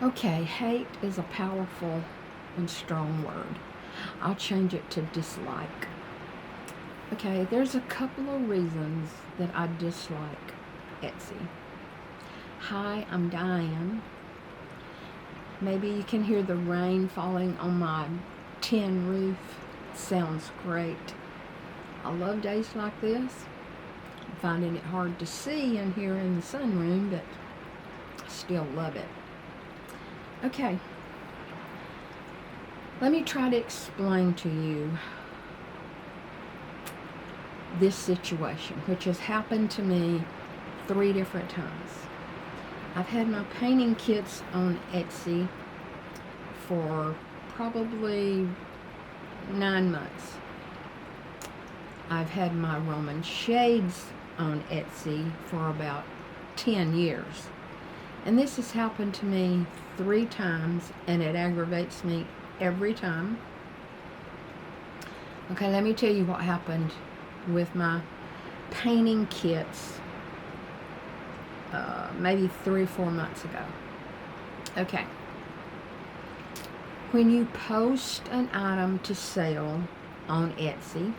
Okay, hate is a powerful and strong word. I'll change it to dislike. Okay, there's a couple of reasons that I dislike Etsy. Hi, I'm Diane. Maybe you can hear the rain falling on my tin roof. It sounds great. I love days like this. I'm finding it hard to see in here in the sunroom, but I still love it. Okay, let me try to explain to you this situation, which has happened to me 3 different times. I've had my painting kits on Etsy for probably 9 months. I've had my Roman shades on Etsy for about 10 years. And this has happened to me 3 times, and it aggravates me every time. Okay, let me tell you what happened with my painting kits maybe 3 or 4 months ago. Okay. When you post an item to sell on Etsy,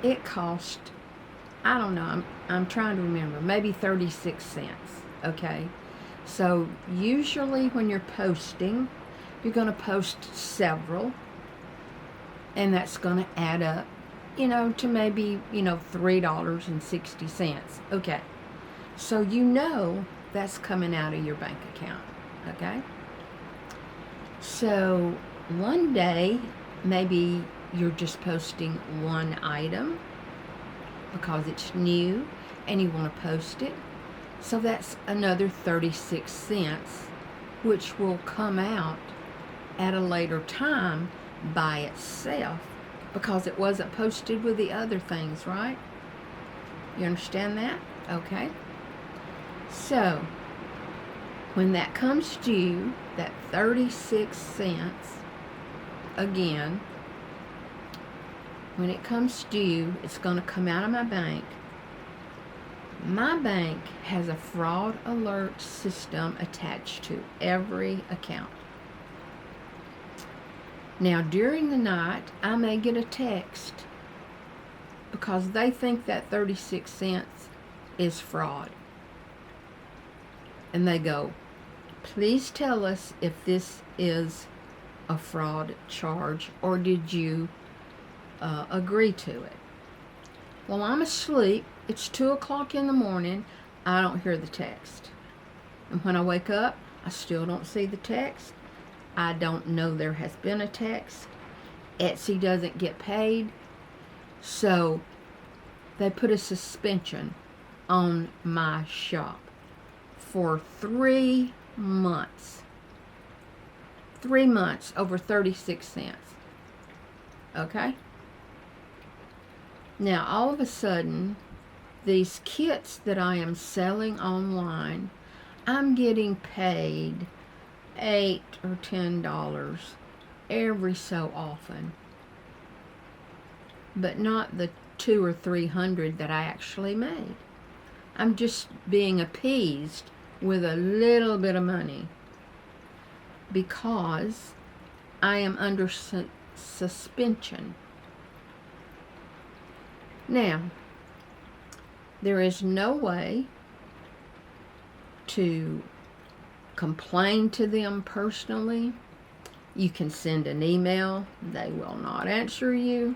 it cost, I don't know, I'm trying to remember, maybe 36 cents. Okay. So usually when you're posting, you're going to post several, and that's going to add up, to maybe, $3.60. Okay. So that's coming out of your bank account. Okay. So one day, maybe you're just posting one item because it's new and you want to post it. So that's another 36 cents, which will come out at a later time by itself because it wasn't posted with the other things, right? You understand that? Okay. So when that comes due, that 36 cents, again, when it comes due, it's going to come out of my bank. My bank has a fraud alert system attached to every account. Now, during the night, I may get a text because they think that 36 cents is fraud. And they go, please tell us if this is a fraud charge or did you agree to it. Well, I'm asleep. It's 2 o'clock in the morning. I don't hear the text. And when I wake up, I still don't see the text. I don't know there has been a text. Etsy doesn't get paid. So they put a suspension on my shop for 3 months. 3 months over 36 cents. Okay? Now, all of a sudden, these kits that I am selling online, I'm getting paid $8 or $10 every so often, but not the 200 or 300 that I actually made. I'm just being appeased with a little bit of money because I am under suspension. Now, there is no way to complain to them personally. You can send an email. They will not answer you.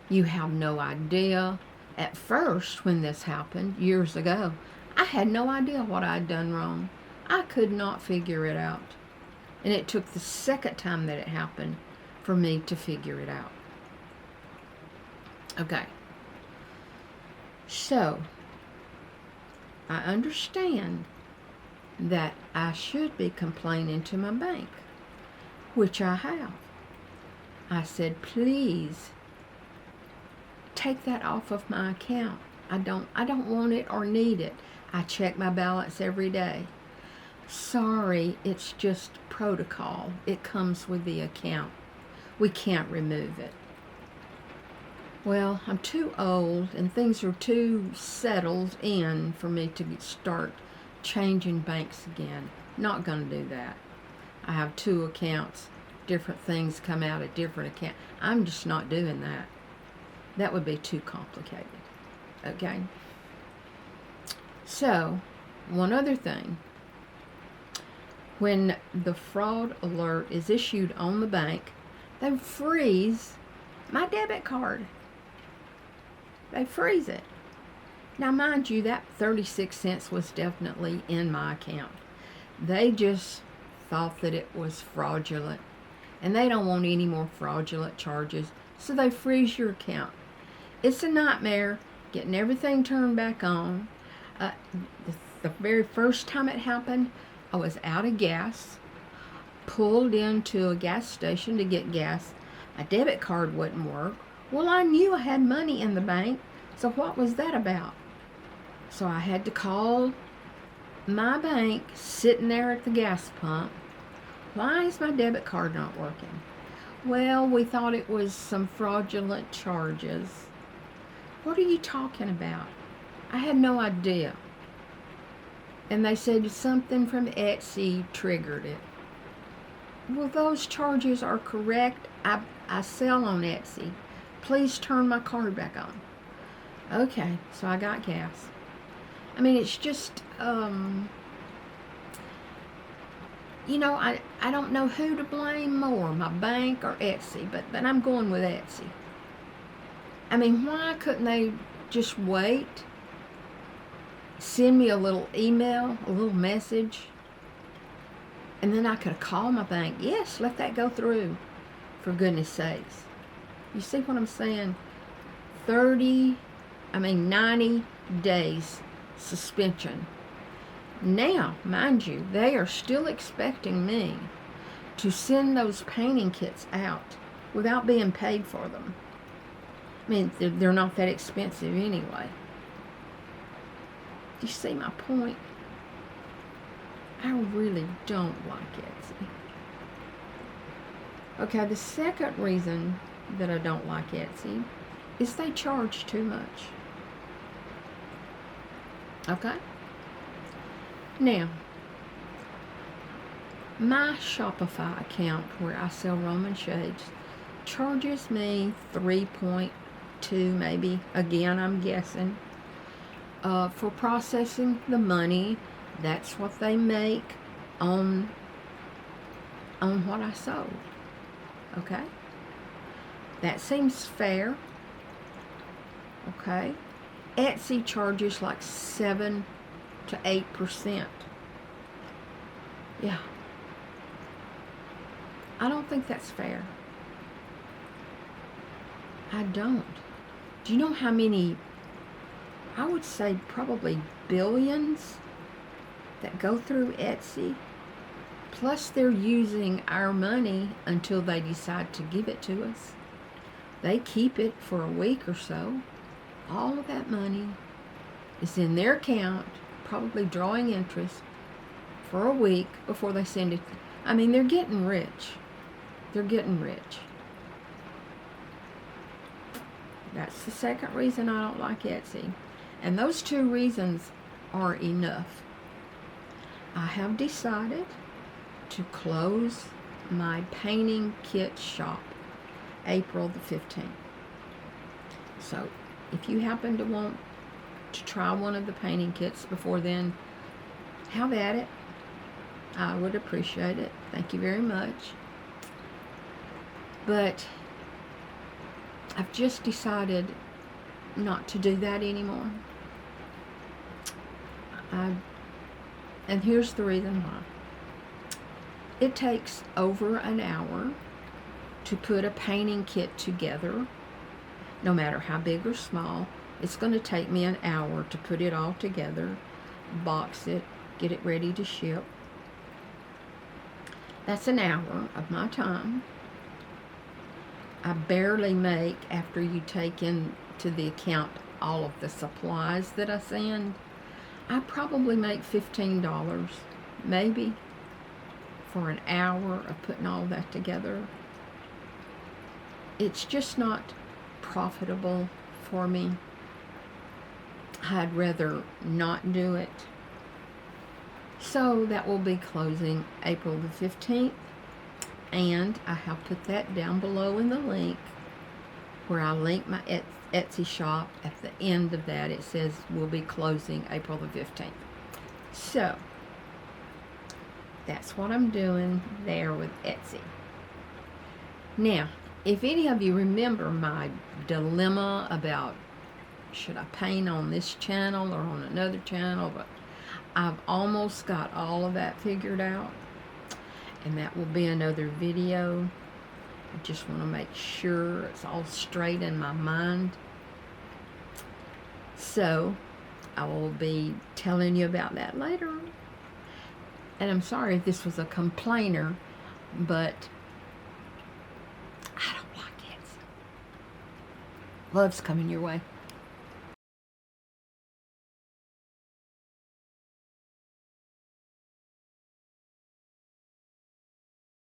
You have no idea. At first, when this happened years ago, I had no idea what I'd done wrong. I could not figure it out. And it took the second time that it happened for me to figure it out. Okay. So, I understand that I should be complaining to my bank, which I have. I said, please take that off of my account. I don't want it or need it. I check my balance every day. Sorry, it's just protocol. It comes with the account. We can't remove it. Well, I'm too old and things are too settled in for me to start changing banks again. Not going to do that. I have 2 accounts. Different things come out of different accounts. I'm just not doing that. That would be too complicated. Okay? So, one other thing. When the fraud alert is issued on the bank, they freeze my debit card. They freeze it. Now, mind you, that 36 cents was definitely in my account. They just thought that it was fraudulent, and they don't want any more fraudulent charges, so they freeze your account. It's a nightmare getting everything turned back on. The very first time it happened, I was out of gas, pulled into a gas station to get gas. My debit card wouldn't work. Well, I knew I had money in the bank, so what was that about? So I had to call my bank, sitting there at the gas pump. Why is my debit card not working? Well, we thought it was some fraudulent charges. What are you talking about? I had no idea. And they said something from Etsy triggered it. Well, those charges are correct. I sell on Etsy. Please turn my card back on. Okay, so I got gas. I mean, it's just, you know, I don't know who to blame more, my bank or Etsy, but I'm going with Etsy. I mean, why couldn't they just wait, send me a little email, a little message, and then I could call my bank? Yes, let that go through, for goodness sakes. You see what I'm saying? 90 days suspension. Now, mind you, they are still expecting me to send those painting kits out without being paid for them. I mean, they're not that expensive anyway. Do you see my point? I really don't like Etsy. Okay, the second reason that I don't like Etsy is they charge too much. Okay? Now, my Shopify account where I sell Roman shades charges me 3.2 maybe, again I'm guessing, for processing the money. That's what they make on what I sold. Okay? That seems fair. Okay? Etsy charges like 7 to 8%. Yeah. I don't think that's fair. I don't. Do you know how many, I would say probably billions that go through Etsy? Plus they're using our money until they decide to give it to us. They keep it for a week or so. All of that money is in their account, probably drawing interest for a week before they send it. I mean, they're getting rich. They're getting rich. That's the second reason I don't like Etsy. And those 2 reasons are enough. I have decided to close my painting kit shop April the 15th. So if you happen to want to try one of the painting kits before then, have at it. I would appreciate it. Thank you very much. But I've just decided not to do that anymore. And here's the reason why. It takes over an hour to put a painting kit together, no matter how big or small. It's going to take me an hour to put it all together, box it, get it ready to ship. That's an hour of my time. I barely make, after you take into the account all of the supplies that I send, I probably make $15, maybe, for an hour of putting all that together. It's just not profitable for me. I'd rather not do it. So that will be closing April the 15th. And I have put that down below in the link where I link my Etsy shop. At the end of that, it says we'll be closing April the 15th. So that's what I'm doing there with Etsy. Now, if any of you remember my dilemma about should I paint on this channel or on another channel, but I've almost got all of that figured out, and that will be another video. I just want to make sure it's all straight in my mind. So I will be telling you about that later. And I'm sorry if this was a complainer, but I don't like it. Love's coming your way.